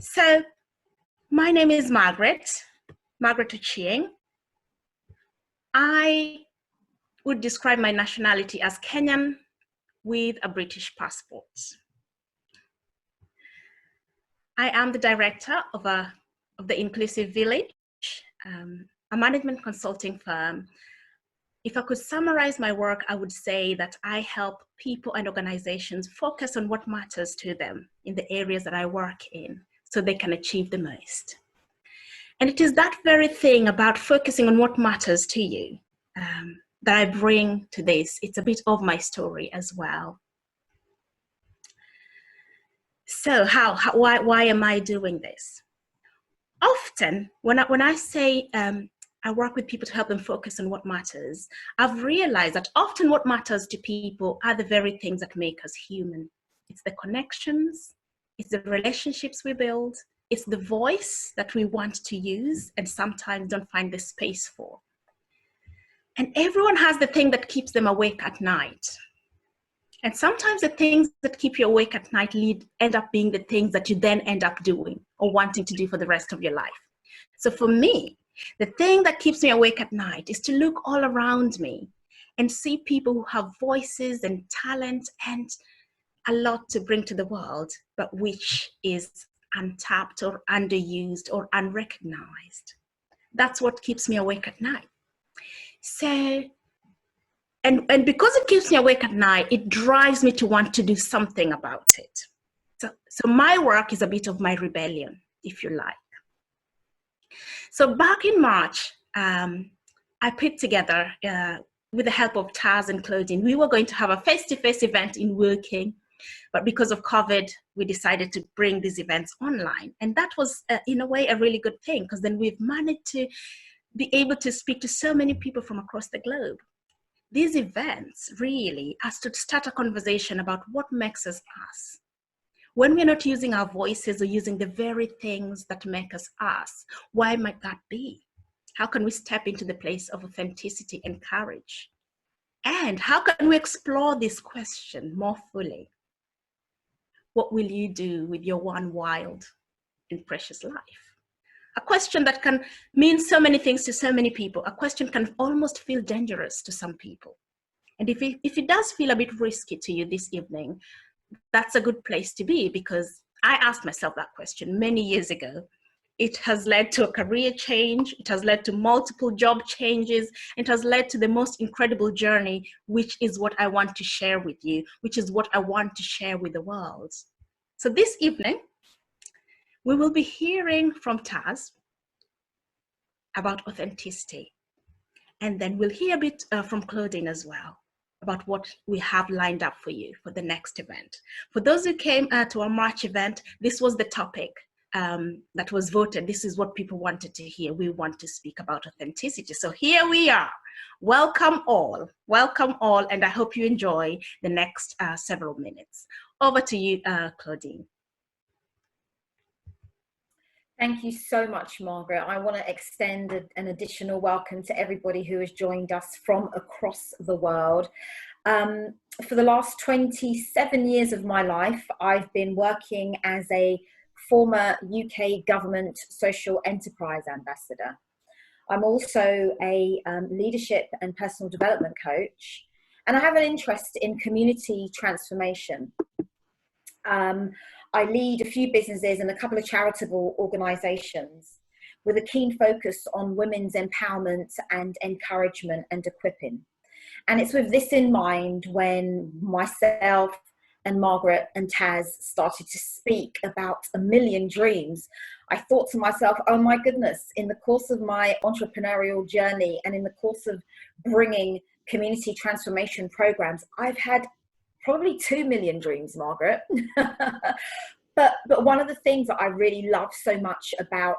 So my name is Margaret Ochieng. I would describe my nationality as Kenyan with a British passport. I am the director of the Inclusive Village, a management consulting firm. If I could summarize my work, I would say that I help people and organizations focus on what matters to them in the areas that I work in so they can achieve the most. And it is that very thing about focusing on what matters to you that I bring to this. It's a bit of my story as well. So why am I doing this? Often when I say I work with people to help them focus on what matters, I've realized that often what matters to people are the very things that make us human. It's the connections, it's the relationships we build, it's the voice that we want to use and sometimes don't find the space for. And everyone has the thing that keeps them awake at night. And sometimes the things that keep you awake at night end up being the things that you then end up doing or wanting to do for the rest of your life. So for me, the thing that keeps me awake at night is to look all around me and see people who have voices and talent and a lot to bring to the world, but which is untapped or underused or unrecognized. That's what keeps me awake at night. So, and because it keeps me awake at night, it drives me to want to do something about it. So my work is a bit of my rebellion, if you like. So back in March, I put together, with the help of Taz and Claudine, we were going to have a face-to-face event in Woking, but because of COVID, we decided to bring these events online. And that was, in a way, a really good thing, because then we've managed to be able to speak to so many people from across the globe. These events really are to start a conversation about what makes us us. When we're not using our voices or using the very things that make us us, why might that be? How can we step into the place of authenticity and courage? And how can we explore this question more fully? What will you do with your one wild and precious life? A question that can mean so many things to so many people. A question can almost feel dangerous to some people. And if it does feel a bit risky to you this evening, that's a good place to be, because I asked myself that question many years ago. It has led to a career change. It has led to multiple job changes. It has led to the most incredible journey, which is what I want to share with you, which is what I want to share with the world. So this evening, we will be hearing from Taz about authenticity. And then we'll hear a bit from Claudine as well about what we have lined up for you for the next event. For those who came to our March event, this was the topic that was voted. This is what people wanted to hear. We want to speak about authenticity. So here we are. Welcome all, and I hope you enjoy the next several minutes. Over to you, Claudine. Thank you so much, Margaret. I want to extend an additional welcome to everybody who has joined us from across the world. For the last 27 years of my life, I've been working as a former UK government social enterprise ambassador. I'm also a leadership and personal development coach, and I have an interest in community transformation. I lead a few businesses and a couple of charitable organisations with a keen focus on women's empowerment and encouragement and equipping. And it's with this in mind when myself and Margaret and Taz started to speak about 1 million dreams, I thought to myself, oh my goodness, in the course of my entrepreneurial journey and in the course of bringing community transformation programs, I've had probably 2 million dreams, Margaret. but one of the things that I really love so much about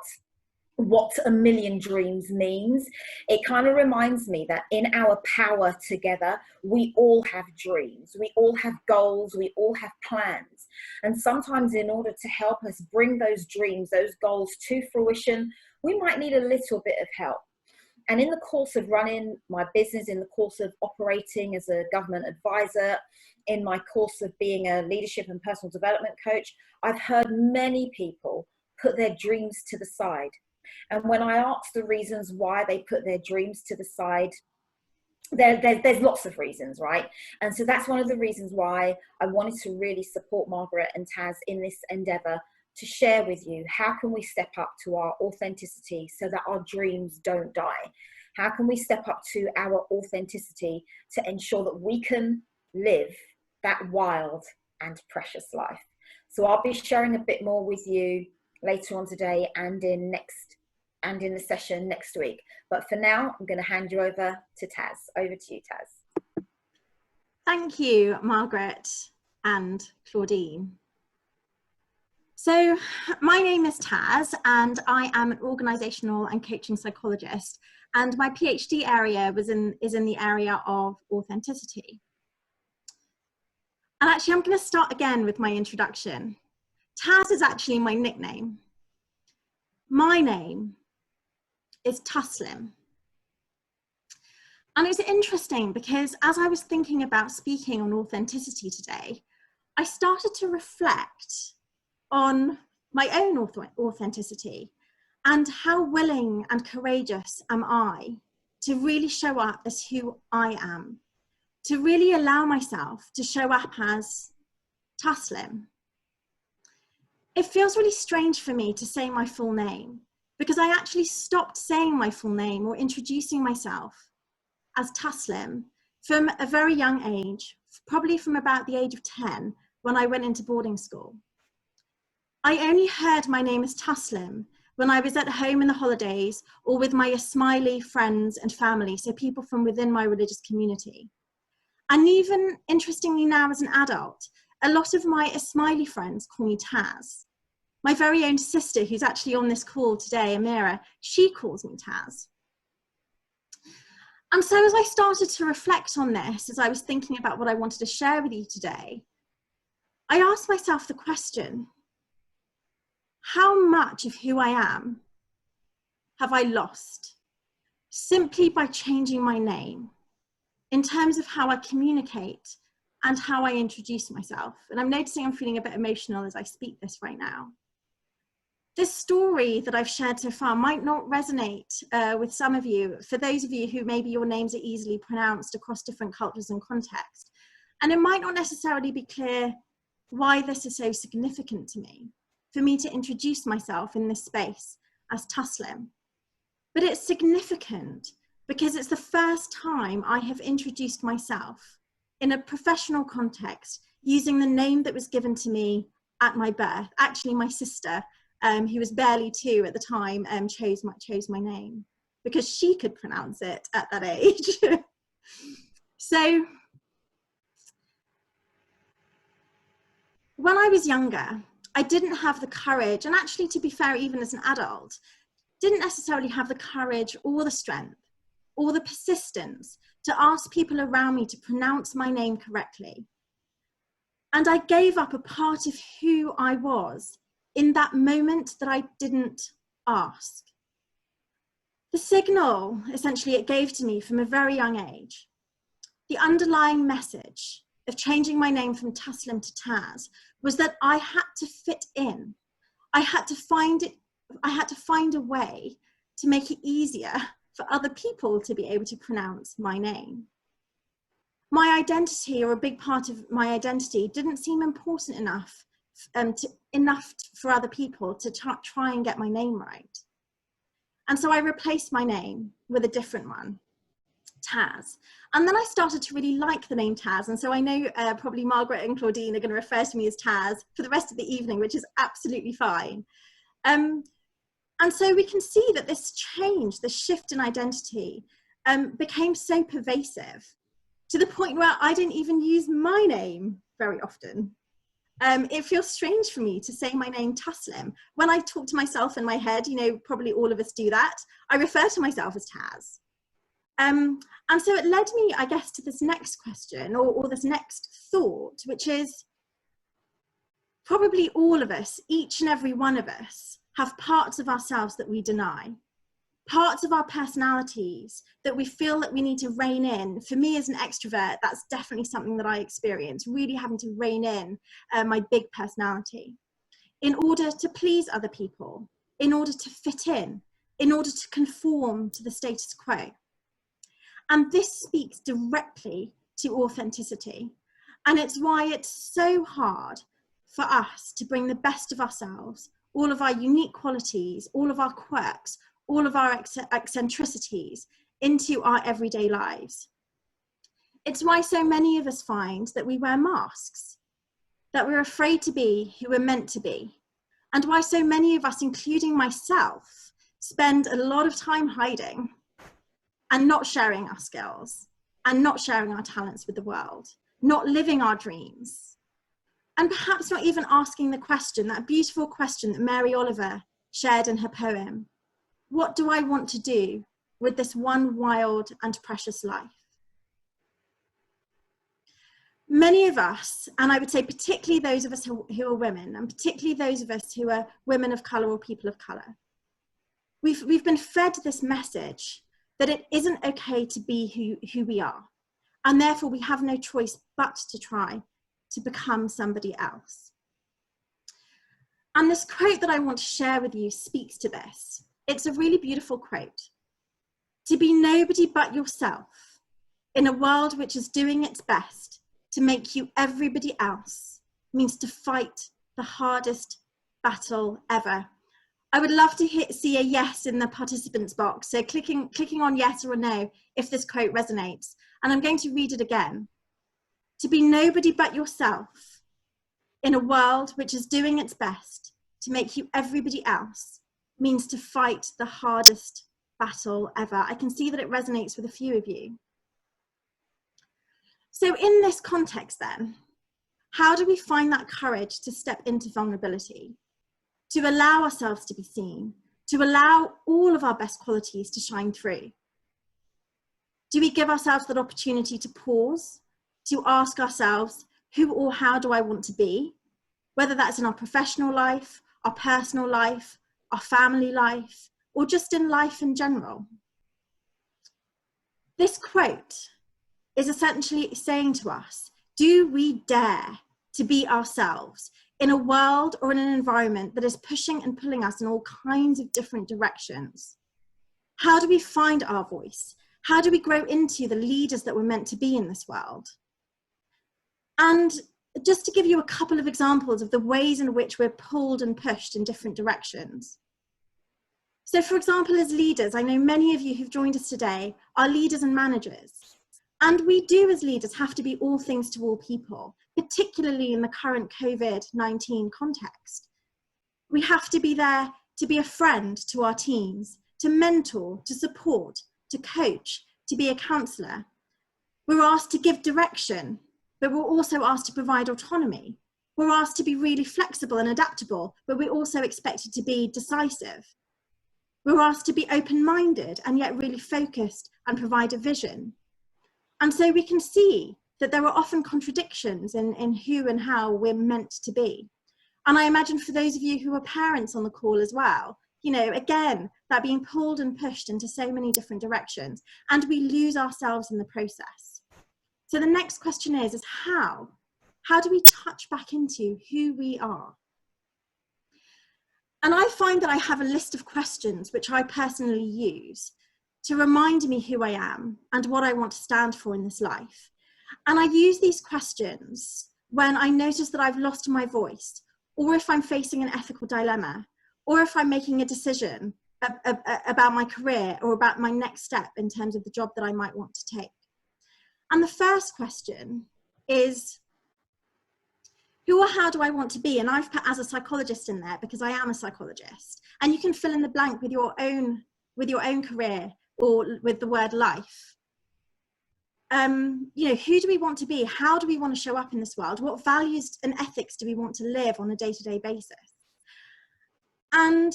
what 1 million dreams means, it kind of reminds me that in our power together, we all have dreams, we all have goals, we all have plans. And sometimes in order to help us bring those dreams, those goals to fruition, we might need a little bit of help. And in the course of running my business, in the course of operating as a government advisor, in my course of being a leadership and personal development coach, I've heard many people put their dreams to the side. And when I ask the reasons why they put their dreams to the side, there's lots of reasons, right? And so that's one of the reasons why I wanted to really support Margaret and Taz in this endeavor, to share with you, how can we step up to our authenticity so that our dreams don't die? How can we step up to our authenticity to ensure that we can live that wild and precious life? So I'll be sharing a bit more with you later on today and in the session next week. But for now, I'm going to hand you over to Taz. Over to you, Taz. Thank you, Margaret and Claudine. So my name is Taz, and I am an organisational and coaching psychologist, and my PhD area is in the area of authenticity. And actually, I'm going to start again with my introduction. Taz is actually my nickname. My name is Tuslim. And it's interesting because as I was thinking about speaking on authenticity today, I started to reflect on my own authenticity and how willing and courageous am I to really show up as who I am, to really allow myself to show up as Tuslim. It feels really strange for me to say my full name because I actually stopped saying my full name or introducing myself as Tuslim from a very young age, probably from about the age of 10 when I went into boarding school. I only heard my name as Tuslim when I was at home in the holidays or with my Ismaili friends and family, so people from within my religious community. And even interestingly now as an adult, a lot of my Ismaili friends call me Taz. My very own sister, who's actually on this call today, Amira, she calls me Taz. And so as I started to reflect on this, as I was thinking about what I wanted to share with you today, I asked myself the question, how much of who I am have I lost simply by changing my name in terms of how I communicate and how I introduce myself? And I'm noticing I'm feeling a bit emotional as I speak this right now. This story that I've shared so far might not resonate with some of you, for those of you who maybe your names are easily pronounced across different cultures and contexts. And it might not necessarily be clear why this is so significant to me, for me to introduce myself in this space as Tuslim. But it's significant because it's the first time I have introduced myself in a professional context using the name that was given to me at my birth. Actually, my sister, who was barely 2 at the time, chose my name because she could pronounce it at that age. So when I was younger, I didn't have the courage, and actually, to be fair, even as an adult, didn't necessarily have the courage or the strength or the persistence to ask people around me to pronounce my name correctly. And I gave up a part of who I was in that moment that I didn't ask. The signal, essentially, it gave to me from a very young age, the underlying message of changing my name from Tuslim to Taz, was that I had to fit in. I had to find a way to make it easier for other people to be able to pronounce my name. My identity, or a big part of my identity, didn't seem important enough for other people to try and get my name right. And so I replaced my name with a different one, Taz. And then I started to really like the name Taz. And so I know probably Margaret and Claudine are going to refer to me as Taz for the rest of the evening, which is absolutely fine. And so we can see that this change, this shift in identity, became so pervasive to the point where I didn't even use my name very often. It feels strange for me to say my name Tuslim. When I talk to myself in my head, you know, probably all of us do that, I refer to myself as Taz. And so it led me, I guess, to this next question or this next thought, which is probably all of us, each and every one of us, have parts of ourselves that we deny, parts of our personalities that we feel that we need to rein in. For me as an extrovert, that's definitely something that I experience, really having to rein in my big personality. in order to please other people, in order to fit in order to conform to the status quo. And this speaks directly to authenticity. And it's why it's so hard for us to bring the best of ourselves, all of our unique qualities, all of our quirks, all of our eccentricities into our everyday lives. It's why so many of us find that we wear masks, that we're afraid to be who we're meant to be, and why so many of us, including myself, spend a lot of time hiding and not sharing our skills and not sharing our talents with the world, not living our dreams, and perhaps not even asking the question, that beautiful question that Mary Oliver shared in her poem, what do I want to do with this one wild and precious life? Many of us, and I would say particularly those of us who are women, and particularly those of us who are women of colour or people of colour, we've been fed this message that it isn't okay to be who we are, and therefore we have no choice but to try to become somebody else. And this quote that I want to share with you speaks to this. It's a really beautiful quote. To be nobody but yourself in a world which is doing its best to make you everybody else means to fight the hardest battle ever. I would love to see a yes in the participants box. So clicking on yes or no if this quote resonates. And I'm going to read it again. To be nobody but yourself in a world which is doing its best to make you everybody else means to fight the hardest battle ever. I can see that it resonates with a few of you. So in this context then, how do we find that courage to step into vulnerability, to allow ourselves to be seen, to allow all of our best qualities to shine through? Do we give ourselves that opportunity to pause, to ask ourselves, who or how do I want to be? Whether that's in our professional life, our personal life, our family life, or just in life in general. This quote is essentially saying to us, do we dare to be ourselves in a world or in an environment that is pushing and pulling us in all kinds of different directions? How do we find our voice? How do we grow into the leaders that we're meant to be in this world? And just to give you a couple of examples of the ways in which we're pulled and pushed in different directions. So for example, as leaders, I know many of you who've joined us today are leaders and managers. And we do as leaders have to be all things to all people, particularly in the current COVID-19 context. We have to be there to be a friend to our teams, to mentor, to support, to coach, to be a counsellor. We're asked to give direction, but we're also asked to provide autonomy. We're asked to be really flexible and adaptable, but we're also expected to be decisive. We're asked to be open-minded and yet really focused and provide a vision. And so we can see that there are often contradictions in who and how we're meant to be. And I imagine for those of you who are parents on the call as well, you know, again, that being pulled and pushed into so many different directions, and we lose ourselves in the process. So the next question is how? How do we touch back into who we are? And I find that I have a list of questions which I personally use to remind me who I am and what I want to stand for in this life. And I use these questions when I notice that I've lost my voice, or if I'm facing an ethical dilemma, or if I'm making a decision about my career or about my next step in terms of the job that I might want to take. And the first question is, who or how do I want to be? And I've put as a psychologist in there because I am a psychologist. And you can fill in the blank with your own career or with the word life. You know, who do we want to be? How do we want to show up in this world? What values and ethics do we want to live on a day-to-day basis? And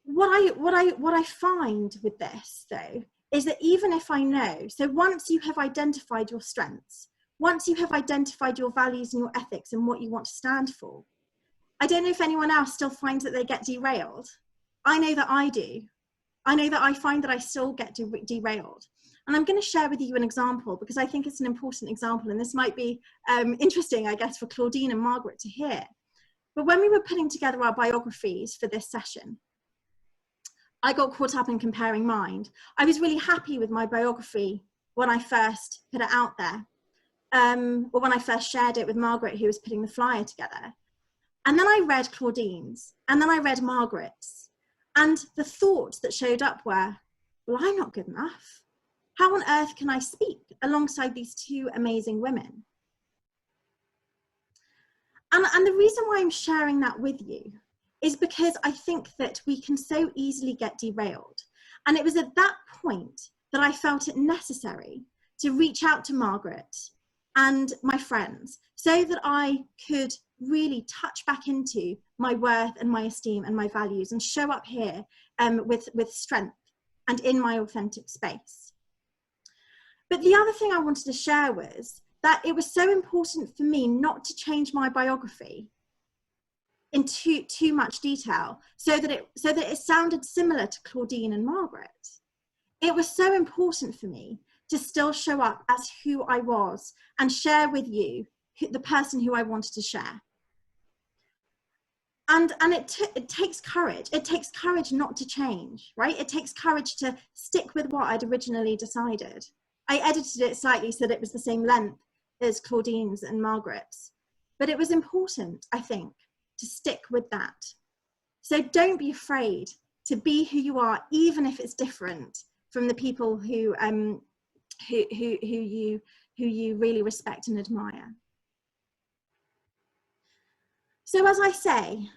what I find with this, though, is that even if I know, so once you have identified your strengths, once you have identified your values and your ethics and what you want to stand for, I don't know if anyone else still finds that they get derailed. I know that I do. I know that I find that I still get derailed. And I'm going to share with you an example because I think it's an important example, and this might be interesting, I guess, for Claudine and Margaret to hear. But when we were putting together our biographies for this session, I got caught up in comparing mine. I was really happy with my biography when I first put it out there, or when I first shared it with Margaret, who was putting the flyer together. And then I read Claudine's, and then I read Margaret's. And the thoughts that showed up were, well, I'm not good enough. How on earth can I speak alongside these two amazing women? And the reason why I'm sharing that with you is because I think that we can so easily get derailed. And it was at that point that I felt it necessary to reach out to Margaret and my friends so that I could really touch back into my worth and my esteem and my values and show up here with strength and in my authentic space. But the other thing I wanted to share was that it was so important for me not to change my biography in too much detail so that it sounded similar to Claudine and Margaret. It was so important for me to still show up as who I was and share with you the person who I wanted to share. And it takes courage. It takes courage not to change, right? It takes courage to stick with what I'd originally decided. I edited it slightly so that it was the same length as Claudine's and Margaret's. But it was important, I think, to stick with that. So don't be afraid to be who you are, even if it's different from the people who you really respect and admire. So as I say,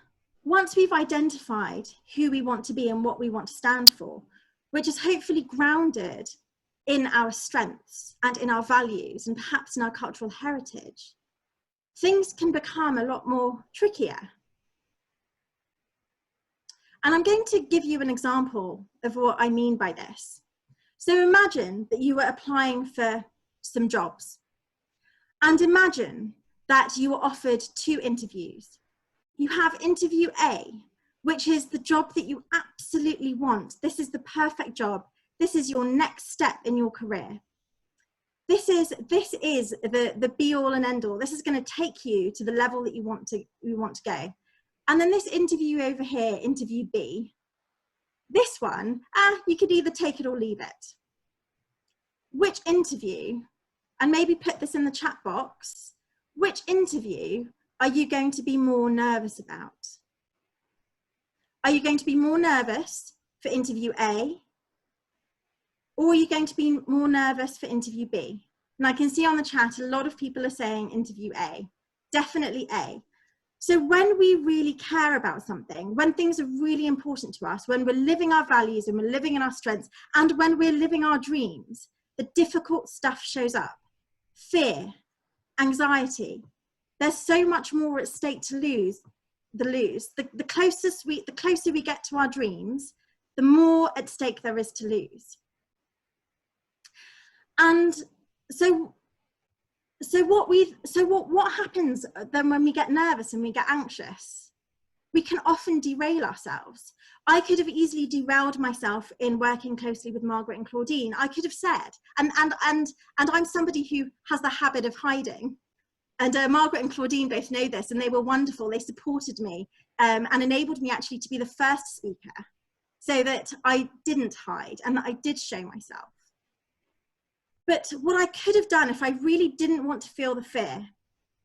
once we've identified who we want to be and what we want to stand for, which is hopefully grounded in our strengths and in our values and perhaps in our cultural heritage, things can become a lot more trickier. And I'm going to give you an example of what I mean by this. So imagine that you were applying for some jobs, and imagine that you were offered 2 interviews. You have interview A, which is the job that you absolutely want. This is the perfect job. This is your next step in your career. This is the be all and end all. This is going to take you to the level that you want to go. And then this interview over here, interview B, this one, you could either take it or leave it. Which interview, and maybe put this in the chat box, which interview are you going to be more nervous about? Are you going to be more nervous for interview A? Or are you going to be more nervous for interview B? And I can see on the chat, a lot of people are saying interview A, definitely A. So when we really care about something, when things are really important to us, when we're living our values and we're living in our strengths, and when we're living our dreams, the difficult stuff shows up. Fear, anxiety. There's so much more at stake to lose. The closer we get to our dreams, the more at stake there is to lose. And so what happens then when we get nervous and we get anxious? We can often derail ourselves. I could have easily derailed myself in working closely with Margaret and Claudine. I could have said, and I'm somebody who has the habit of hiding. And Margaret and Claudine both know this, and they were wonderful. They supported me and enabled me actually to be the first speaker, so that I didn't hide and that I did show myself. But what I could have done if I really didn't want to feel the fear,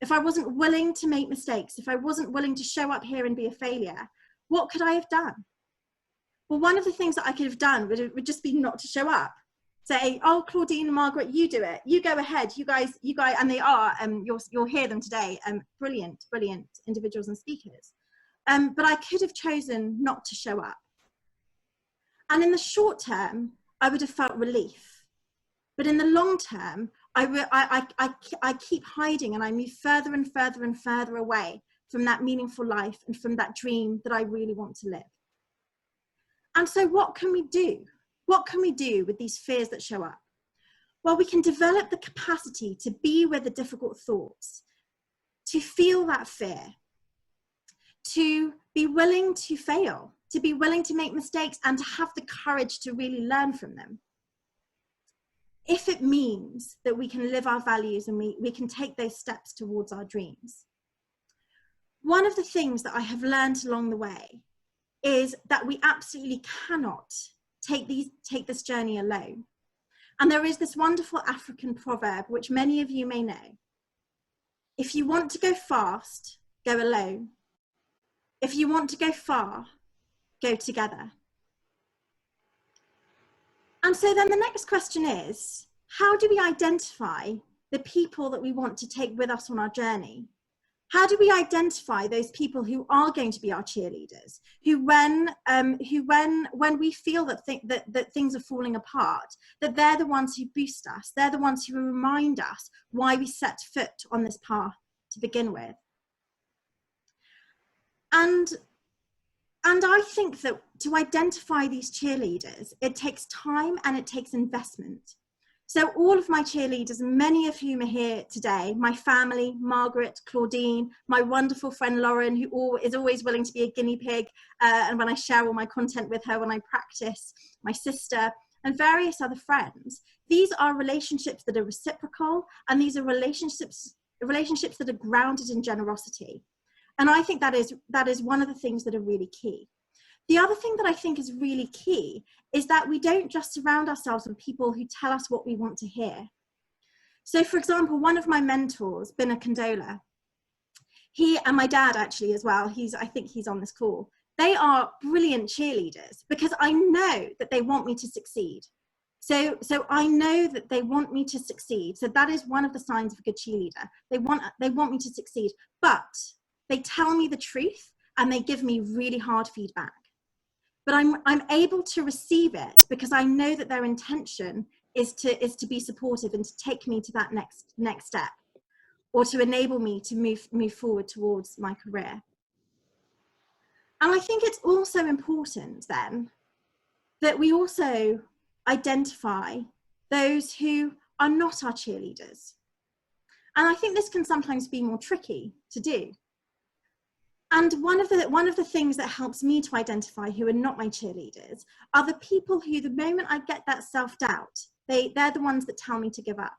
if I wasn't willing to make mistakes, if I wasn't willing to show up here and be a failure, what could I have done? Well, one of the things that I could have done would just be not to show up. Say, oh, Claudine and Margaret, you do it. You go ahead. You guys, and they are, you'll hear them today. Brilliant individuals and speakers. But I could have chosen not to show up. And in the short term, I would have felt relief. But in the long term, I keep hiding, and I move further and further and further away from that meaningful life and from that dream that I really want to live. And so what can we do? What can we do with these fears that show up? Well, we can develop the capacity to be with the difficult thoughts, to feel that fear, to be willing to fail, to be willing to make mistakes, and to have the courage to really learn from them. If it means that we can live our values and we can take those steps towards our dreams. one of the things that I have learned along the way is that we absolutely cannot take this journey alone. And there is this wonderful African proverb, which many of you may know. If you want to go fast, go alone. If you want to go far, go together. And so then the next question is, how do we identify the people that we want to take with us on our journey? How do we identify those people who are going to be our cheerleaders, who when we feel that things are falling apart, that they're the ones who boost us, they're the ones who remind us why we set foot on this path to begin with. And I think that to identify these cheerleaders, it takes time and it takes investment. So all of my cheerleaders, many of whom are here today, my family, Margaret, Claudine, my wonderful friend Lauren, who is always willing to be a guinea pig, and when I share all my content with her, when I practice, my sister, and various other friends. These are relationships that are reciprocal, and these are relationships that are grounded in generosity. And I think that is one of the things that are really key. The other thing that I think is really key is that we don't just surround ourselves with people who tell us what we want to hear. So for example, one of my mentors, Bina Condola, he and my dad actually as well, I think he's on this call. They are brilliant cheerleaders because I know that they want me to succeed. So I know that they want me to succeed. So that is one of the signs of a good cheerleader. They want me to succeed, but they tell me the truth and they give me really hard feedback. But I'm able to receive it because I know that their intention is to be supportive and to take me to that next step, or to enable me to move forward towards my career. And I think it's also important then that we also identify those who are not our cheerleaders. And I think this can sometimes be more tricky to do. And one of the things that helps me to identify who are not my cheerleaders are the people who, the moment I get that self-doubt, they're the ones that tell me to give up.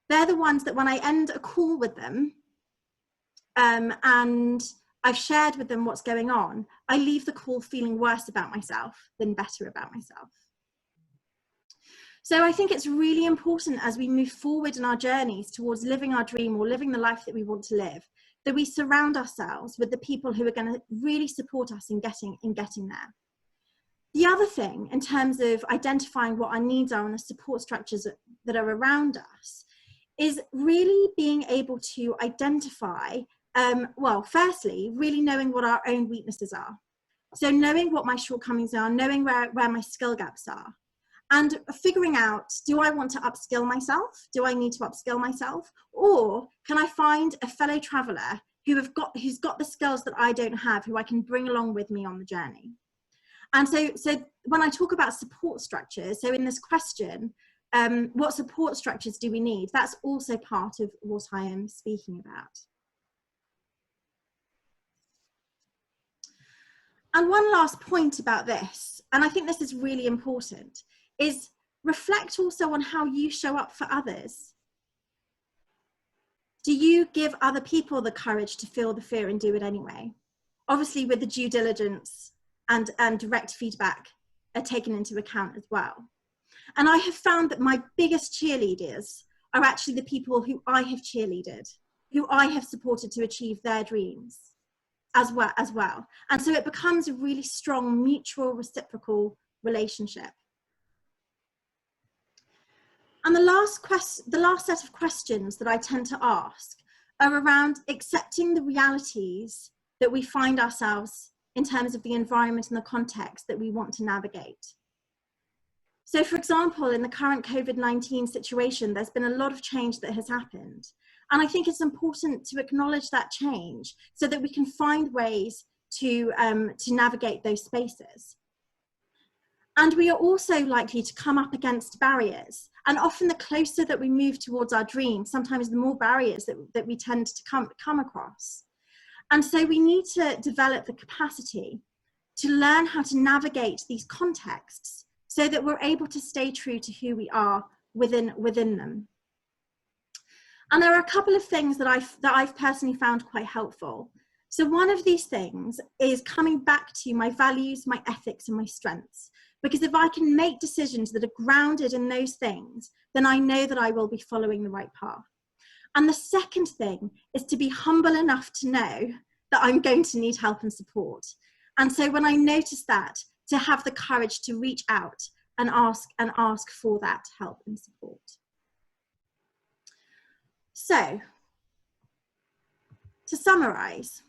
They're the ones that when I end a call with them, and I've shared with them what's going on, I leave the call feeling worse about myself than better about myself. So I think it's really important as we move forward in our journeys towards living our dream or living the life that we want to live, that we surround ourselves with the people who are going to really support us in getting there. The other thing, in terms of identifying what our needs are and the support structures that are around us, is really being able to identify, well, firstly, really knowing what our own weaknesses are. So knowing what my shortcomings are, knowing where my skill gaps are, and figuring out, do I want to upskill myself? Do I need to upskill myself? Or can I find a fellow traveler who's got the skills that I don't have, who I can bring along with me on the journey? And so when I talk about support structures, so in this question, what support structures do we need? That's also part of what I am speaking about. And one last point about this, and I think this is really important, is reflect also on how you show up for others. Do you give other people the courage to feel the fear and do it anyway? Obviously with the due diligence and direct feedback are taken into account as well. And I have found that my biggest cheerleaders are actually the people who I have cheerleaded, who I have supported to achieve their dreams as well. And so it becomes a really strong mutual reciprocal relationship. And the last set of questions that I tend to ask are around accepting the realities that we find ourselves in terms of the environment and the context that we want to navigate. So for example, in the current COVID-19 situation, there's been a lot of change that has happened. And I think it's important to acknowledge that change so that we can find ways to navigate those spaces. And we are also likely to come up against barriers. And often the closer that we move towards our dream, sometimes the more barriers that we tend to come across. And so we need to develop the capacity to learn how to navigate these contexts so that we're able to stay true to who we are within them. And there are a couple of things that I've personally found quite helpful. So one of these things is coming back to my values, my ethics, and my strengths. Because if I can make decisions that are grounded in those things, then I know that I will be following the right path. And the second thing is to be humble enough to know that I'm going to need help and support. And so when I notice that, to have the courage to reach out and ask for that help and support. So, to summarize,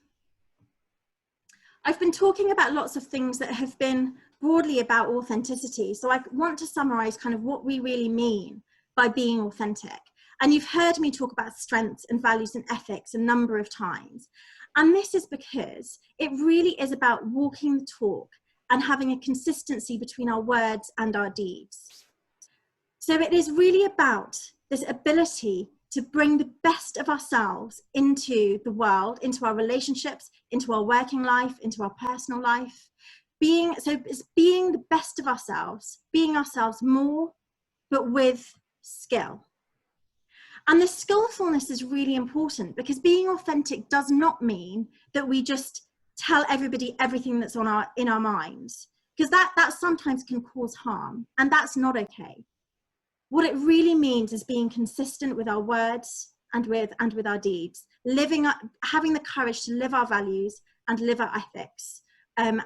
I've been talking about lots of things that have been broadly about authenticity. So I want to summarize kind of what we really mean by being authentic. And you've heard me talk about strengths and values and ethics a number of times. And this is because it really is about walking the talk and having a consistency between our words and our deeds. So it is really about this ability to bring the best of ourselves into the world, into our relationships, into our working life, into our personal life. It's being the best of ourselves, being ourselves more, but with skill. And this skillfulness is really important, because being authentic does not mean that we just tell everybody everything that's in our minds, because that sometimes can cause harm, and that's not okay. What it really means is being consistent with our words and with our deeds, having the courage to live our values and live our ethics, and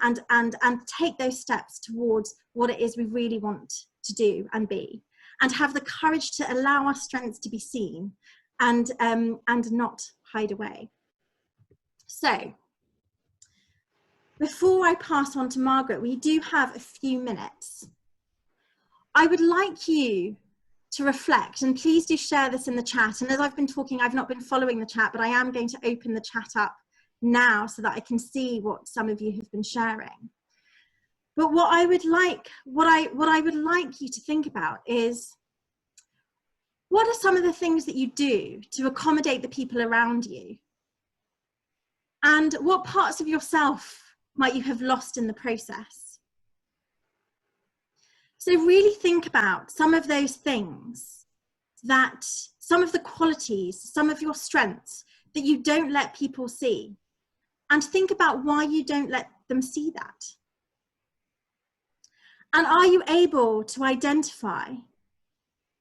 take those steps towards what it is we really want to do and be, and have the courage to allow our strengths to be seen and not hide away. So, before I pass on to Margaret, we do have a few minutes. I would like you to reflect, and please do share this in the chat. And as I've been talking, I've not been following the chat, but I am going to open the chat up now so that I can see what some of you have been sharing. But what I would like you to think about is, what are some of the things that you do to accommodate the people around you? And what parts of yourself might you have lost in the process? So really think about some of those things, some of the qualities, some of your strengths that you don't let people see, and think about why you don't let them see that. And are you able to identify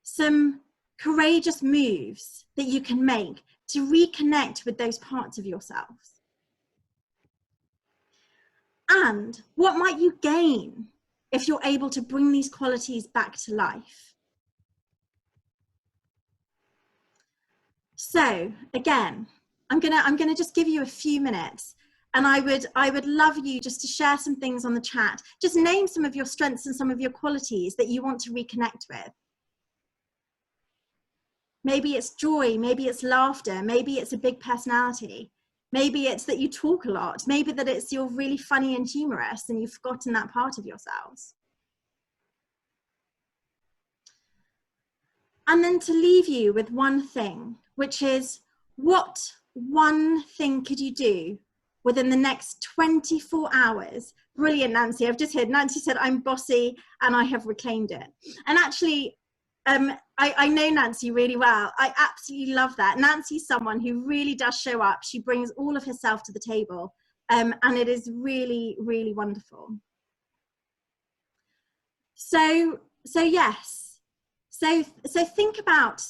some courageous moves that you can make to reconnect with those parts of yourselves? And what might you gain if you're able to bring these qualities back to life? So again, I'm gonna just give you a few minutes, and I would love you just to share some things on the chat. Just name some of your strengths and some of your qualities that you want to reconnect with. Maybe it's joy, maybe it's laughter, maybe it's a big personality. Maybe it's that you talk a lot. Maybe that it's you're really funny and humorous and you've forgotten that part of yourselves. And then to leave you with one thing, which is, what one thing could you do within the next 24 hours? Brilliant, Nancy. I've just heard Nancy said, I'm bossy and I have reclaimed it. And actually, I know Nancy really well. I absolutely love that. Nancy's someone who really does show up. She brings all of herself to the table, and it is really, really wonderful. So yes. So think about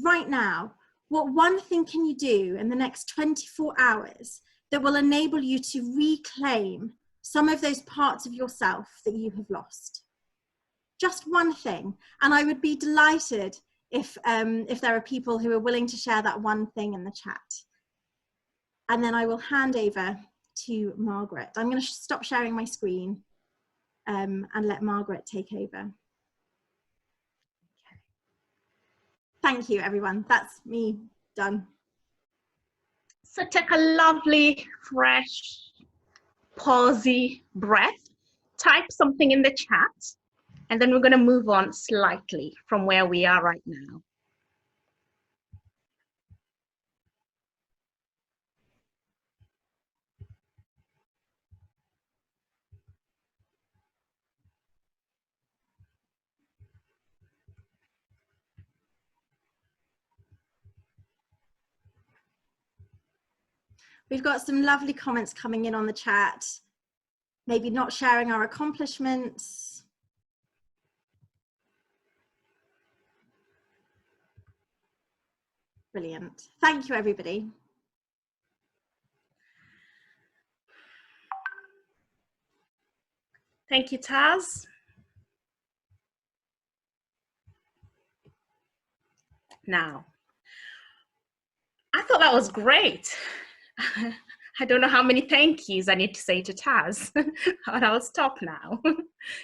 right now, what one thing can you do in the next 24 hours that will enable you to reclaim some of those parts of yourself that you have lost? Just one thing. And I would be delighted if there are people who are willing to share that one thing in the chat. And then I will hand over to Margaret. I'm going to stop sharing my screen and let Margaret take over. Thank you, everyone. That's me done. So take a lovely, fresh, pausey breath, type something in the chat, and then we're going to move on slightly from where we are right now. We've got some lovely comments coming in on the chat. Maybe not sharing our accomplishments. Brilliant. Thank you, everybody. Thank you, Taz. Now, I thought that was great. I don't know how many thank yous I need to say to Taz, but I'll stop now.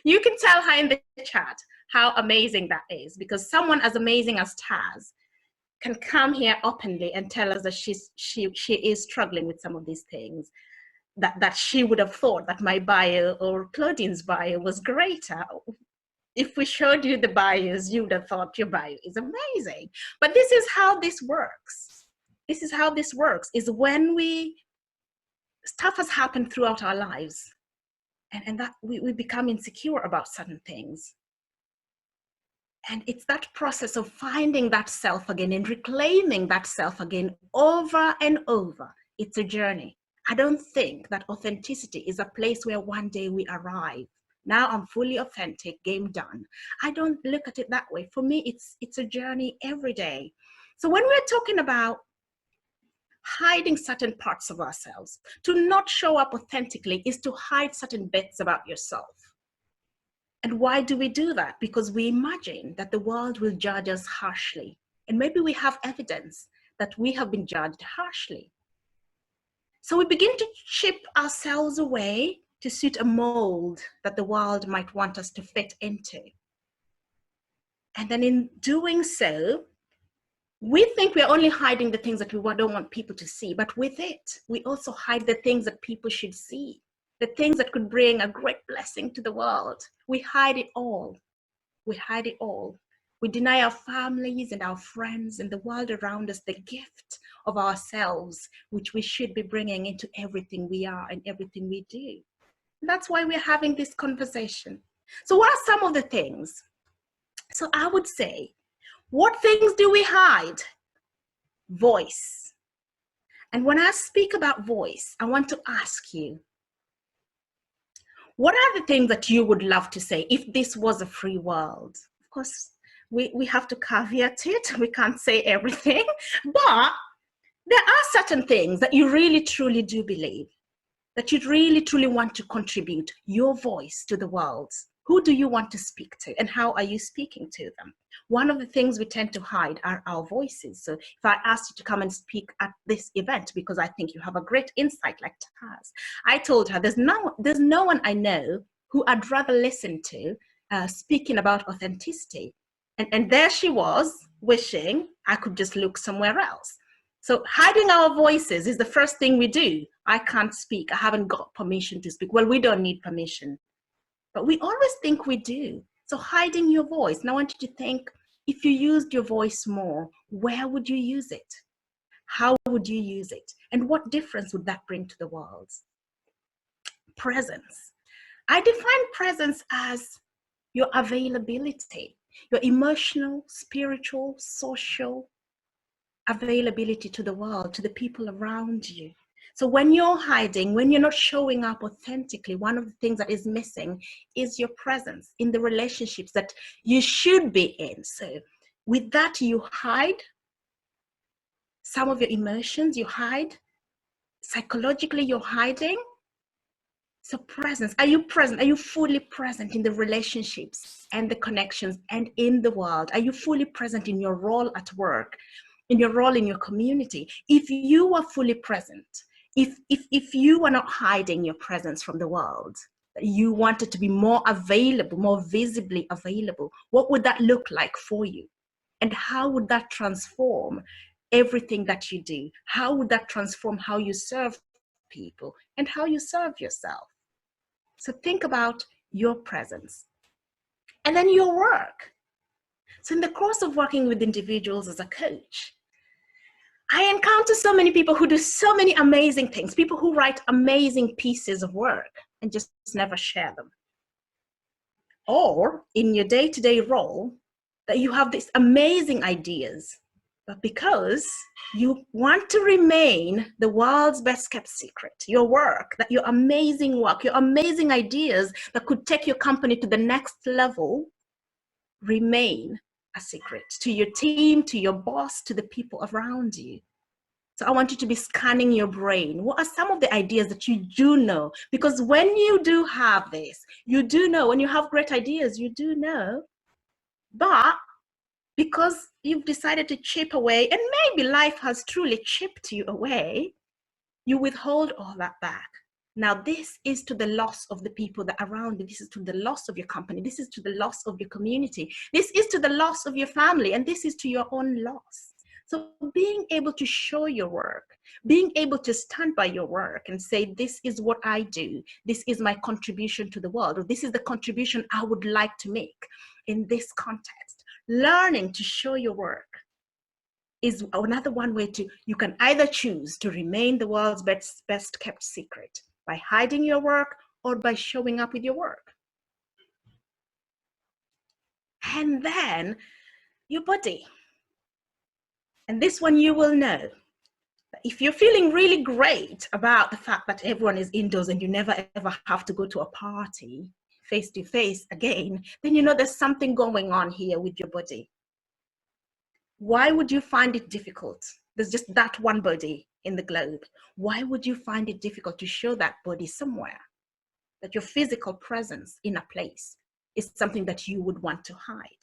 You can tell her in the chat how amazing that is, because someone as amazing as Taz can come here openly and tell us that she is struggling with some of these things, that she would have thought that my bio or Claudine's bio was greater. If we showed you the bios, you would have thought your bio is amazing. But this is how this works. This is how this works, is when stuff has happened throughout our lives, and that we become insecure about certain things. And it's that process of finding that self again and reclaiming that self again over and over. It's a journey. I don't think that authenticity is a place where one day we arrive. Now I'm fully authentic, game done. I don't look at it that way. For me, it's a journey every day. So when we're talking about hiding certain parts of ourselves, to not show up authentically is to hide certain bits about yourself. And why do we do that? Because we imagine that the world will judge us harshly. And maybe we have evidence that we have been judged harshly. So we begin to chip ourselves away to suit a mold that the world might want us to fit into. And then in doing so, we think we're only hiding the things that we don't want people to see, but with it, we also hide the things that people should see, the things that could bring a great blessing to the world. We hide it all. We hide it all. We deny our families and our friends and the world around us the gift of ourselves, which we should be bringing into everything we are and everything we do. And that's why we're having this conversation. So what are some of the things? So I would say, what things do we hide? Voice. And when I speak about voice, I want to ask you, what are the things that you would love to say if this was a free world? Of course, we have to caveat it. We can't say everything, but there are certain things that you really truly do believe, that you really truly want to contribute your voice to the world. Who do you want to speak to, and how are you speaking to them? One of the things we tend to hide are our voices. So if I asked you to come and speak at this event because I think you have a great insight like Taz, I told her there's no one I know who I'd rather listen to speaking about authenticity. And there she was, wishing I could just look somewhere else. So hiding our voices is the first thing we do. I can't speak. I haven't got permission to speak. Well, we don't need permission, but we always think we do. So hiding your voice. Now I want you to think, if you used your voice more, where would you use it? How would you use it? And what difference would that bring to the world? Presence. I define presence as your availability, your emotional, spiritual, social availability to the world, to the people around you. So when you're hiding, when you're not showing up authentically, one of the things that is missing is your presence in the relationships that you should be in. So with that, you hide some of your emotions, you hide. Psychologically, you're hiding. So presence, are you present? Are you fully present in the relationships and the connections and in the world? Are you fully present in your role at work, in your role in your community? If you are fully present, if you are not hiding your presence from the world, you want it to be more available, more visibly available, what would that look like for you? And how would that transform everything that you do? How would that transform how you serve people and how you serve yourself? So think about your presence. And then your work. So in the course of working with individuals as a coach, I encounter so many people who do so many amazing things, people who write amazing pieces of work and just never share them. Or in your day-to-day role, that you have these amazing ideas, But because you want to remain the world's best kept secret, your work, that your amazing work, your amazing ideas that could take your company to the next level, remain a secret to your team, to your boss, to the people around you. So I want you to be scanning your brain. What are some of the ideas that you do know? Because when you do have this, you do know, when you have great ideas, you do know, but because you've decided to chip away, and maybe life has truly chipped you away, you withhold all that back. Now, this is to the loss of the people that are around you. This is to the loss of your company. This is to the loss of your community. This is to the loss of your family, and this is to your own loss. So being able to show your work, being able to stand by your work and say, this is what I do, this is my contribution to the world, or this is the contribution I would like to make in this context. Learning to show your work is another one way to, you can either choose to remain the world's best kept secret by hiding your work or by showing up with your work. And then your body. And this one you will know. If you're feeling really great about the fact that everyone is indoors and you never ever have to go to a party face to face again, then you know there's something going on here with your body. Why would you find it difficult? There's just that one body in the globe. Why would you find it difficult to show that body somewhere? That your physical presence in a place is something that you would want to hide.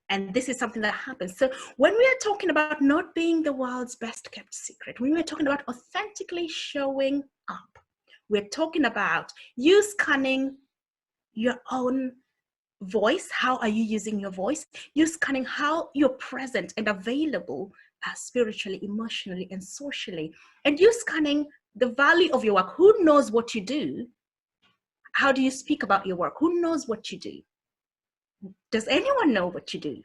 And this is something that happens. So when we are talking about not being the world's best kept secret, when we're talking about authentically showing up, we're talking about you scanning your own voice. How are you using your voice? You scanning how you're present and available spiritually, emotionally, and socially. And you scanning the value of your work. Who knows what you do? How do you speak about your work? Who knows what you do? Does anyone know what you do?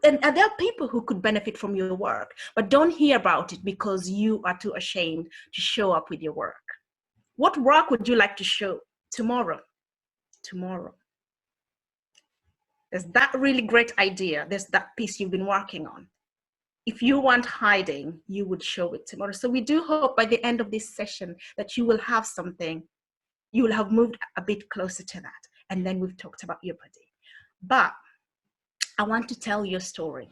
And there are people who could benefit from your work, but don't hear about it because you are too ashamed to show up with your work. What work would you like to show tomorrow? Tomorrow. There's that really great idea. There's that piece you've been working on. If you weren't hiding, you would show it tomorrow. So we do hope by the end of this session that you will have something, you will have moved a bit closer to that. And then we've talked about your body. But I want to tell you a story.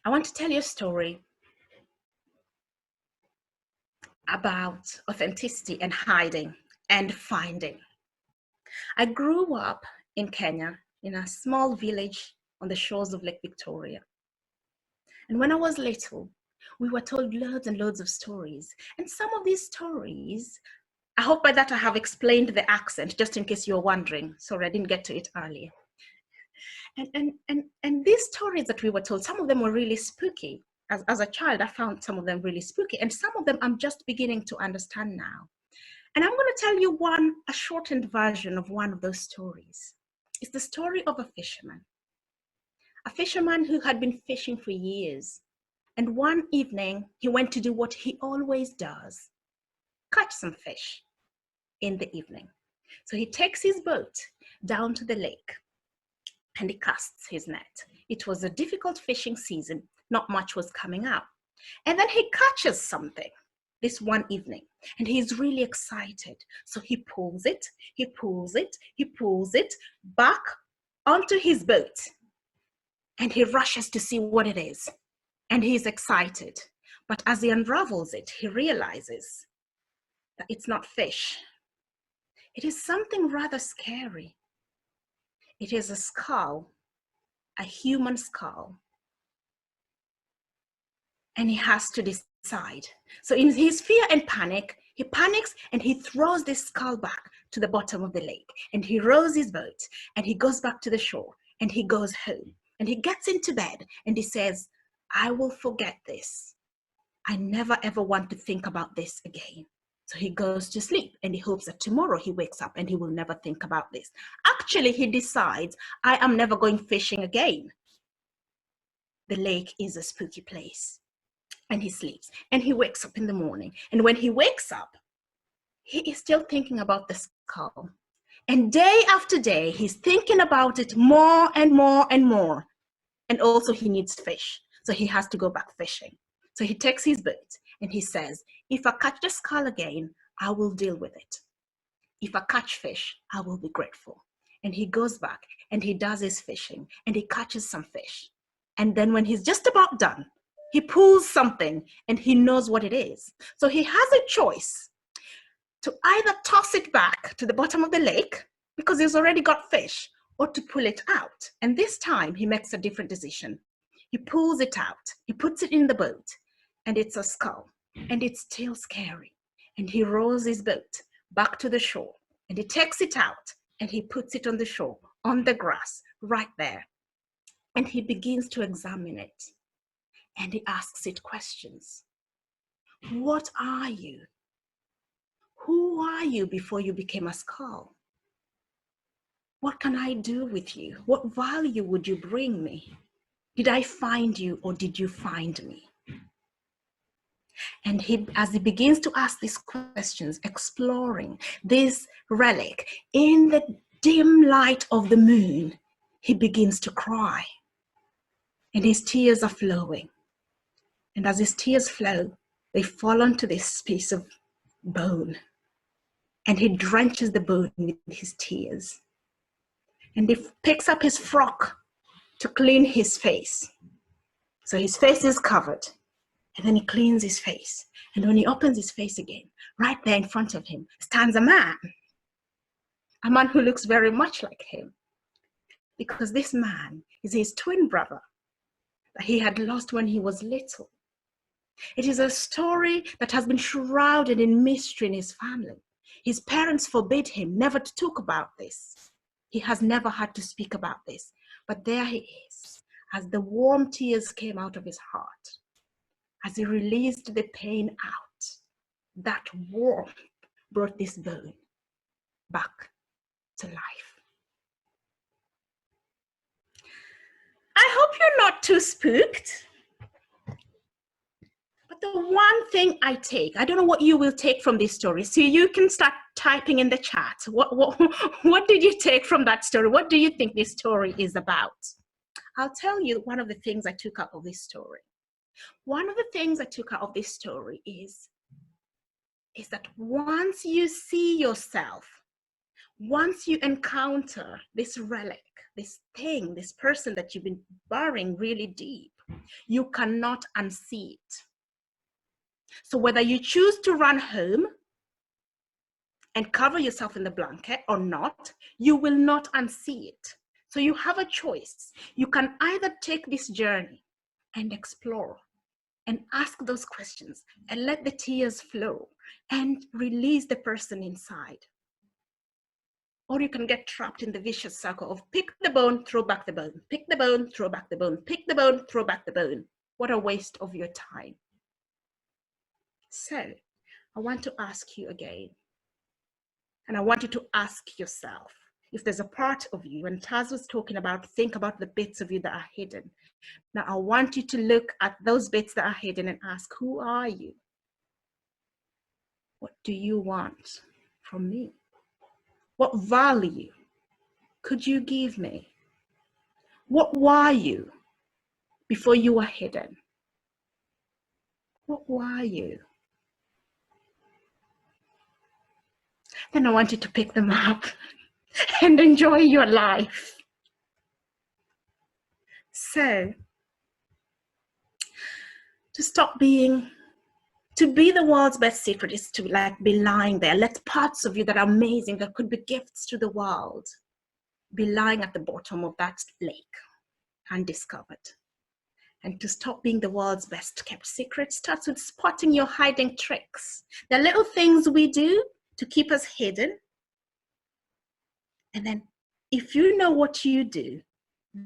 I want to tell you a story about authenticity and hiding and finding. I grew up in Kenya in a small village on the shores of Lake Victoria. And when I was little, we were told loads and loads of stories. And some of these stories, I hope by that I have explained the accent, just in case you're wondering. Sorry, I didn't get to it earlier. And these stories that we were told, some of them were really spooky. As a child, I found some of them really spooky. And some of them I'm just beginning to understand now. And I'm going to tell you a shortened version of one of those stories. It's the story of a fisherman who had been fishing for years. And one evening, he went to do what he always does, catch some fish in the evening. So he takes his boat down to the lake and he casts his net. It was a difficult fishing season. Not much was coming out. And then he catches something this one evening and he's really excited. So he pulls it back onto his boat and he rushes to see what it is. And he's excited. But as he unravels it, he realizes that it's not fish. It is something rather scary. It is a skull, a human skull. And he has to decide. So in his fear and panic, he panics and he throws this skull back to the bottom of the lake. And he rows his boat and he goes back to the shore and he goes home. And he gets into bed and he says, I will forget this. I never ever want to think about this again. So he goes to sleep and he hopes that tomorrow he wakes up and he will never think about this. Actually, he decides, I am never going fishing again. The lake is a spooky place. And he sleeps and he wakes up in the morning. And when he wakes up, he is still thinking about the skull. And day after day, he's thinking about it more and more and more. And also he needs fish. So he has to go back fishing. So he takes his boat and he says, if I catch the skull again, I will deal with it. If I catch fish, I will be grateful. And he goes back and he does his fishing and he catches some fish. And then when he's just about done, he pulls something and he knows what it is. So he has a choice to either toss it back to the bottom of the lake because he's already got fish, or to pull it out. And this time he makes a different decision. He pulls it out, he puts it in the boat, and it's a skull, and it's still scary. And he rows his boat back to the shore, and he takes it out, and he puts it on the shore, on the grass, right there. And he begins to examine it, and he asks it questions. What are you? Who are you before you became a skull? What can I do with you? What value would you bring me? Did I find you or did you find me? And as he begins to ask these questions, exploring this relic in the dim light of the moon, he begins to cry. And his tears are flowing. And as his tears flow, they fall onto this piece of bone. And he drenches the bone with his tears. And he picks up his frock to clean his face. So his face is covered. And then he cleans his face. And when he opens his face again, right there in front of him stands a man who looks very much like him. Because this man is his twin brother that he had lost when he was little. It is a story that has been shrouded in mystery in his family. His parents forbid him never to talk about this. He has never had to speak about this. But there he is, as the warm tears came out of his heart, as he released the pain out. That warmth brought this bone back to life. I hope you're not too spooked. But the one thing I don't know what you will take from this story. So you can start typing in the chat. What did you take from that story? What do you think this story is about? I'll tell you one of the things I took out of this story. One of the things I took out of this story is that once you see yourself, once you encounter this relic, this thing, this person that you've been burying really deep, you cannot unsee it. So whether you choose to run home and cover yourself in the blanket or not, you will not unsee it. So you have a choice. You can either take this journey and explore and ask those questions and let the tears flow and release the person inside. Or you can get trapped in the vicious circle of pick the bone, throw back the bone, pick the bone, throw back the bone, pick the bone, throw back the bone. What a waste of your time. So I want to ask you again, and I want you to ask yourself, if there's a part of you, and Taz was talking about, think about the bits of you that are hidden. Now I want you to look at those bits that are hidden and ask, who are you? What do you want from me? What value could you give me? What were you before you were hidden? What were you? Then I want you to pick them up and enjoy your life. So, to be the world's best secret is to be lying there. Let parts of you that are amazing, that could be gifts to the world, be lying at the bottom of that lake, undiscovered. And to stop being the world's best kept secret starts with spotting your hiding tricks. The little things we do to keep us hidden. And then if you know what you do,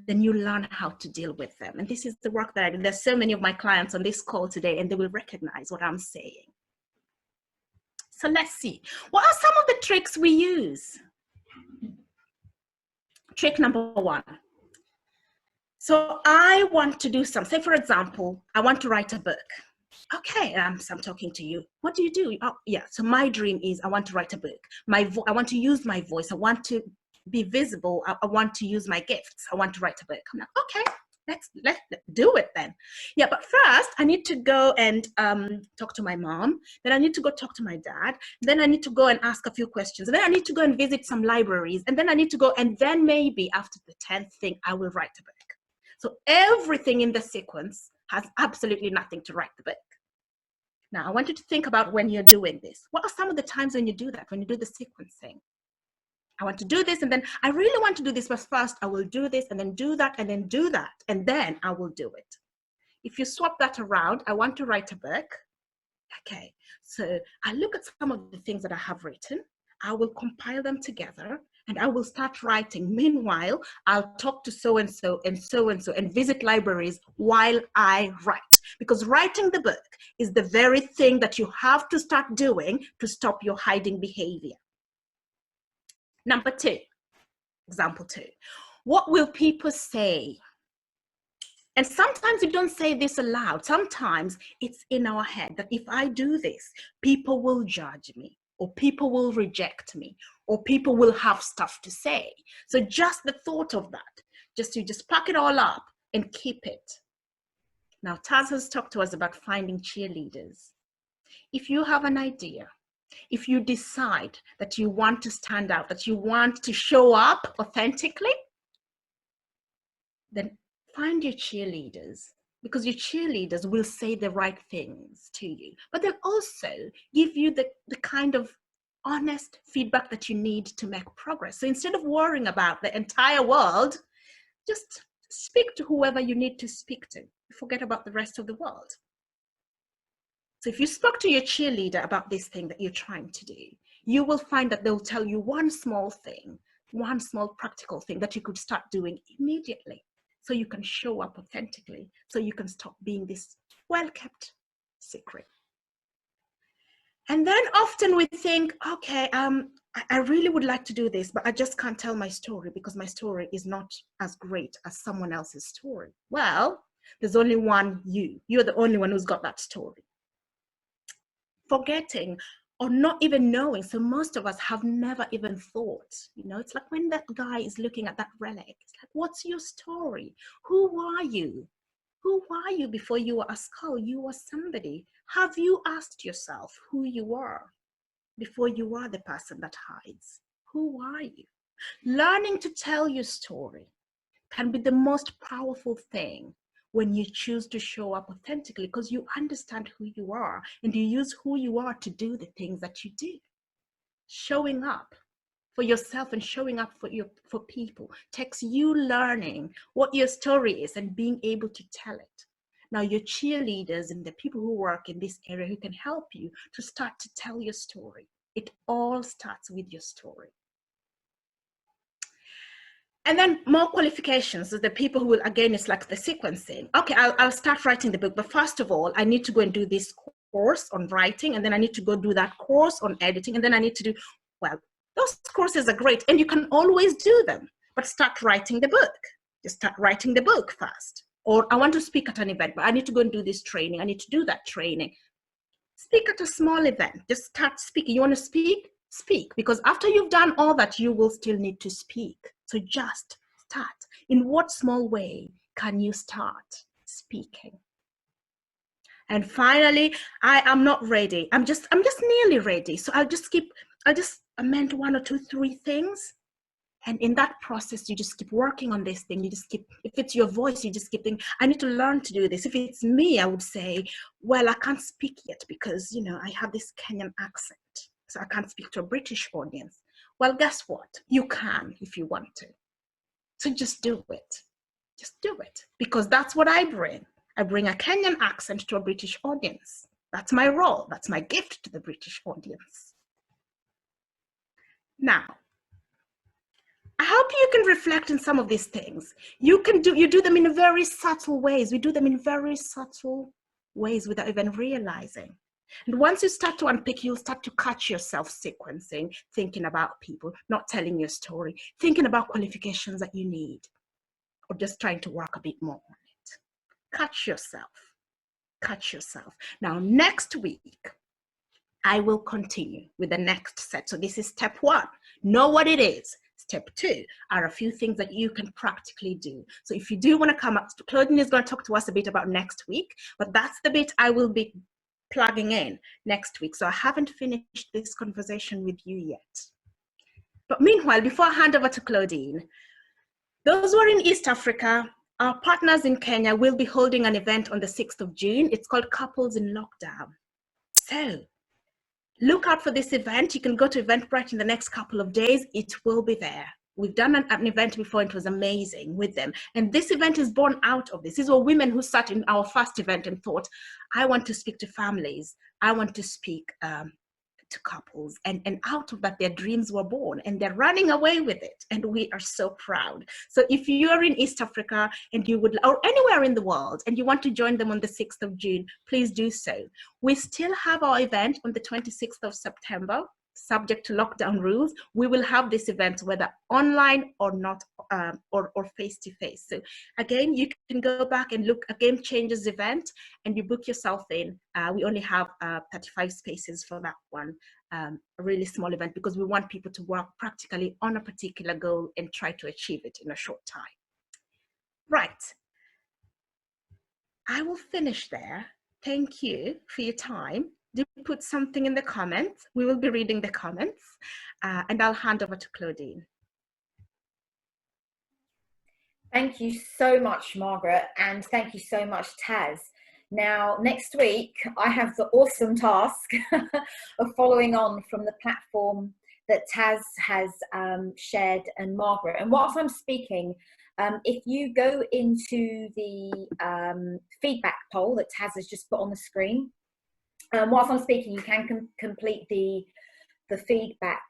then you learn how to deal with them. And this is the work that I do. There's so many of my clients on this call today, and they will recognize what I'm saying. So let's see. What are some of the tricks we use? Trick number one. So I want to do something. Say, for example, I want to write a book. Okay, so I'm talking to you. What do you do? Oh, yeah. So my dream is I want to write a book. I want to use my voice. I want to be visible. I want to use my gifts. I want to write a book. I'm like, okay, let's do it then. Yeah, but first I need to go and talk to my mom. Then I need to go talk to my dad. Then I need to go and ask a few questions. And then I need to go and visit some libraries. And then I need to go, and then maybe after the 10th thing, I will write a book. So everything in the sequence has absolutely nothing to write the book. Now, I want you to think about when you're doing this. What are some of the times when you do that, when you do the sequencing? I want to do this, and then I really want to do this, but first I will do this, and then do that, and then do that, and then I will do it. If you swap that around, I want to write a book. Okay, so I look at some of the things that I have written. I will compile them together, and I will start writing. Meanwhile, I'll talk to so-and-so and so-and-so and visit libraries while I write. Because writing the book is the very thing that you have to start doing to stop your hiding behavior. Number 2, example 2. What will people say? And sometimes we don't say this aloud. Sometimes it's in our head that if I do this, people will judge me, or people will reject me, or people will have stuff to say. So just the thought of that, you just pack it all up and keep it. Now, Taz has talked to us about finding cheerleaders. If you have an idea, if you decide that you want to stand out, that you want to show up authentically, then find your cheerleaders, because your cheerleaders will say the right things to you, but they'll also give you the kind of honest feedback that you need to make progress. So instead of worrying about the entire world, just speak to whoever you need to speak to. Forget about the rest of the world. So if you spoke to your cheerleader about this thing that you're trying to do, you will find that they'll tell you one small thing, one small practical thing that you could start doing immediately, so you can show up authentically, so you can stop being this well-kept secret. And then often we think, okay, I really would like to do this, but I just can't tell my story because my story is not as great as someone else's story. Well, there's only one you. You're the only one who's got that story. Forgetting or not even knowing. So most of us have never even thought, it's like when that guy is looking at that relic, it's like, what's your story? Who are you? Who are you before you were a skull? You were somebody. Have you asked yourself who you are before you are the person that hides? Who are you? Learning to tell your story can be the most powerful thing when you choose to show up authentically, because you understand who you are and you use who you are to do the things that you do. Showing up for yourself and showing up for people takes you learning what your story is and being able to tell it. Now, your cheerleaders and the people who work in this area who can help you to start to tell your story. It all starts with your story. And then more qualifications. So the people who will, again, it's like the sequencing. Okay, I'll start writing the book, but first of all, I need to go and do this course on writing, and then I need to go do that course on editing, and then I need to do, well, those courses are great, and you can always do them, but start writing the book. Just start writing the book first. Or I want to speak at an event, but I need to go and do this training. I need to do that training. Speak at a small event. Just start speaking. You want to speak? Speak. Because after you've done all that, you will still need to speak. So just start. In what small way can you start speaking? And finally, I am not ready. I'm just nearly ready. So I'll just amend 1 or 2, 3 things. And in that process, you just keep working on this thing. You just keep, if it's your voice, you just keep thinking, I need to learn to do this. If it's me, I would say, well, I can't speak yet because, I have this Kenyan accent. So I can't speak to a British audience. Well, guess what? You can if you want to. So just do it. Just do it. Because that's what I bring. I bring a Kenyan accent to a British audience. That's my role. That's my gift to the British audience. Now, I hope you can reflect on some of these things. You do them in very subtle ways. We do them in very subtle ways without even realizing. And once you start to unpick, you'll start to catch yourself sequencing, thinking about people, not telling your story, thinking about qualifications that you need, or just trying to work a bit more on it. Catch yourself. catch yourself. Now, next week, I will continue with the next set. So this is step 1. Know what it is. Step 2 are a few things that you can practically do. So if you do want to come up, Claudine is going to talk to us a bit about next week, but that's the bit I will be plugging in next week. So I haven't finished this conversation with you yet. But meanwhile, before I hand over to Claudine, those who are in East Africa, our partners in Kenya will be holding an event on the 6th of June. It's called Couples in Lockdown. So look out for this event. You can go to Eventbrite in the next couple of days. It will be there. We've done an event before. It was amazing with them. And this event is born out of this. These were women who sat in our first event and thought, I want to speak to families. I want to speak to couples. And out of that, their dreams were born and they're running away with it. And we are so proud. So if you're in East Africa and you would, or anywhere in the world, and you want to join them on the 6th of June, please do so. We still have our event on the 26th of September, subject to lockdown rules. We will have this event whether online or not, or face-to-face. So again, you can go back and look at Game Changers event and you book yourself in. We only have 35 spaces for that one, a really small event, because we want people to work practically on a particular goal and try to achieve it in a short time. Right, I will finish there. Thank you for your time. Do put something in the comments. We will be reading the comments, and I'll hand over to Claudine. Thank you so much, Margaret, and thank you so much, Taz. Now, next week, I have the awesome task of following on from the platform that Taz has shared and Margaret. And whilst I'm speaking, if you go into the feedback poll that Taz has just put on the screen, whilst I'm speaking, you can complete the feedback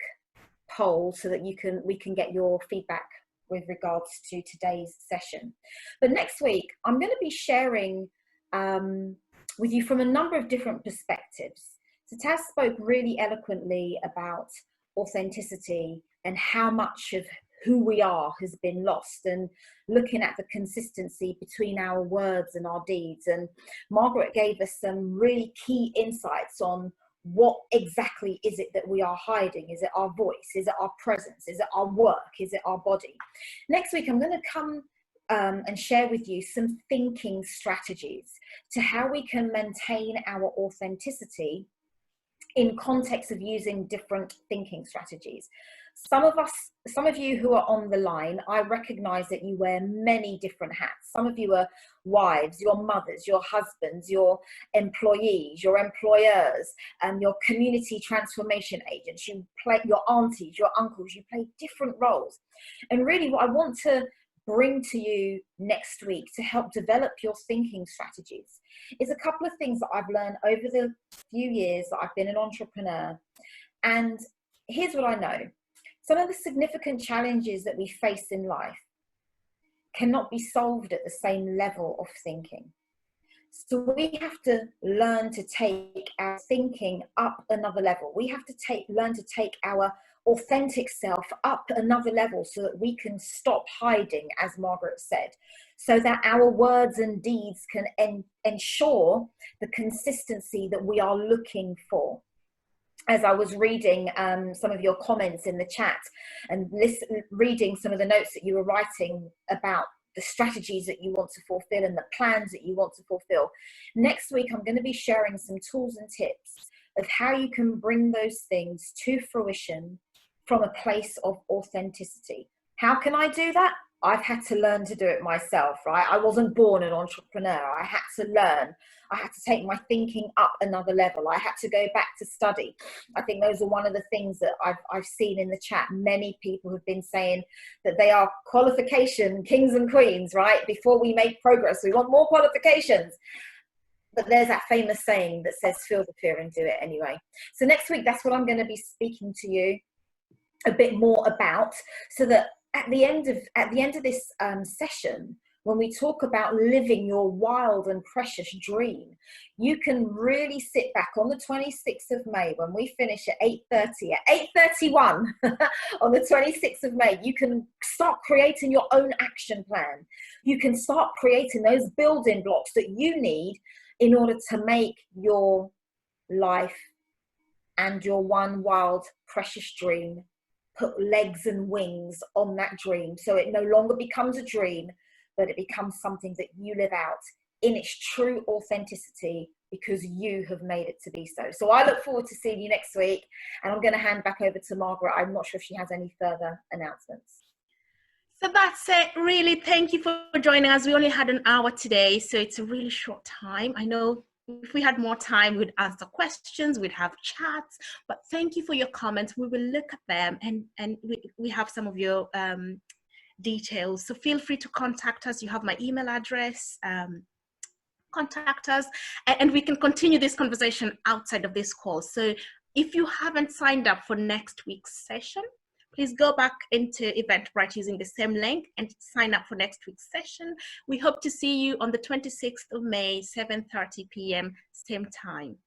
poll so that we can get your feedback with regards to today's session. But next week, I'm going to be sharing with you from a number of different perspectives. So Taz spoke really eloquently about authenticity and how much of who we are has been lost, and looking at the consistency between our words and our deeds. And Margaret gave us some really key insights on what exactly is it that we are hiding. Is it our voice? Is it our presence? Is it our work? Is it our body? Next week, I'm going to come and share with you some thinking strategies to how we can maintain our authenticity in context of using different thinking strategies. Some of you who are on the line, I recognize that you wear many different hats. Some of you are wives, your mothers, your husbands, your employees, your employers, and your community transformation agents. You play your aunties, your uncles, you play different roles. And really what I want to bring to you next week to help develop your thinking strategies is a couple of things that I've learned over the few years that I've been an entrepreneur. And here's what I know. Some of the significant challenges that we face in life cannot be solved at the same level of thinking. So we have to learn to take our thinking up another level. We have to learn to take our authentic self up another level so that we can stop hiding, as Margaret said, so that our words and deeds can ensure the consistency that we are looking for. As I was reading some of your comments in the chat and reading some of the notes that you were writing about the strategies that you want to fulfill and the plans that you want to fulfill, next week I'm going to be sharing some tools and tips of how you can bring those things to fruition from a place of authenticity. How can I do that? I've had to learn to do it myself, right? I wasn't born an entrepreneur. I had to learn. I had to take my thinking up another level. I had to go back to study. I think those are one of the things that I've seen in the chat. Many people have been saying that they are qualification kings and queens, right? Before we make progress, we want more qualifications. But there's that famous saying that says, feel the fear and do it anyway. So next week, that's what I'm going to be speaking to you a bit more about, so that at the end of this session, when we talk about living your wild and precious dream, you can really sit back on the 26th of May when we finish at 8:30, at 8:31 on the 26th of May, you can start creating your own action plan. You can start creating those building blocks that you need in order to make your life and your one wild, precious dream put legs and wings on that dream, so it no longer becomes a dream, but it becomes something that you live out in its true authenticity, because you have made it to be so. So I look forward to seeing you next week, and I'm going to hand back over to Margaret. I'm not sure if she has any further announcements. So that's it. Really, thank you for joining us. We only had an hour today, so it's a really short time. I know if we had more time, we'd answer questions, we'd have chats, but thank you for your comments. We will look at them, and we have some of your details. So feel free to contact us. You have my email address. Contact us, and we can continue this conversation outside of this call. So if you haven't signed up for next week's session, please go back into Eventbrite using the same link and sign up for next week's session. We hope to see you on the 26th of May, 7:30 p.m. same time.